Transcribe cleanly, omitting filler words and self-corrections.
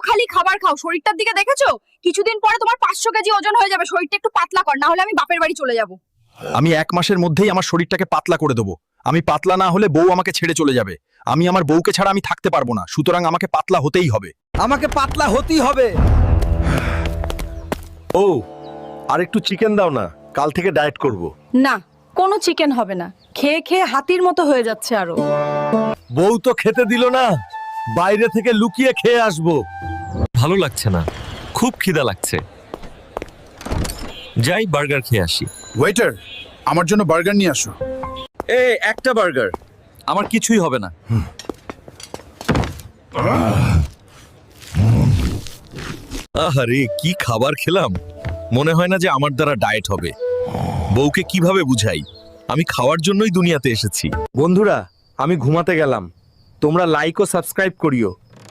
খালি খাবার খাও, শরীরটার দিকে দেখেছো? কিছুদিন পরে তোমার 500 কেজি ওজন হয়ে যাবে। শরীরটা একটু পাতলা কর, না হলে আমি বাপের বাড়ি চলে যাব। আমি 1 মাসের মধ্যেই আমার শরীরটাকে পাতলা করে দেবো। আমি পাতলা না হলে বউ আমাকে ছেড়ে চলে যাবে। আমি আমার বউকে ছাড়া আমি থাকতে পারবো না, সুতরাং আমাকে পাতলা হতেই হবে। আমাকে পাতলা হতেই হবে। ও, আর একটু চিকেন দাও না, কাল থেকে ডায়েট করব। না, কোনো চিকেন হবে না। খেয়ে খেয়ে হাতির মতো হয়ে যাচ্ছে আরো। বউ তো খেতে দিল না, বাইরে থেকে লুকিয়ে খেয়ে আসবো। ভালো লাগছে না, খুব খিদা লাগছে। যাই বার্গার খেয়ে আসি। ওয়েটার, আমার জন্য বার্গার নিয়ে আসো। একটা বার্গার, আমার কিছুই হবে না। আহারে, কি খাবার খেলাম! মনে হয় না যে আমার দ্বারা ডায়েট হবে। বউকে কিভাবে বুঝাই আমি খাওয়ার জন্যই দুনিয়াতে এসেছি। বন্ধুরা, আমি ঘুমাতে গেলাম। তোমরা লাইক ও সাবস্ক্রাইব করিও।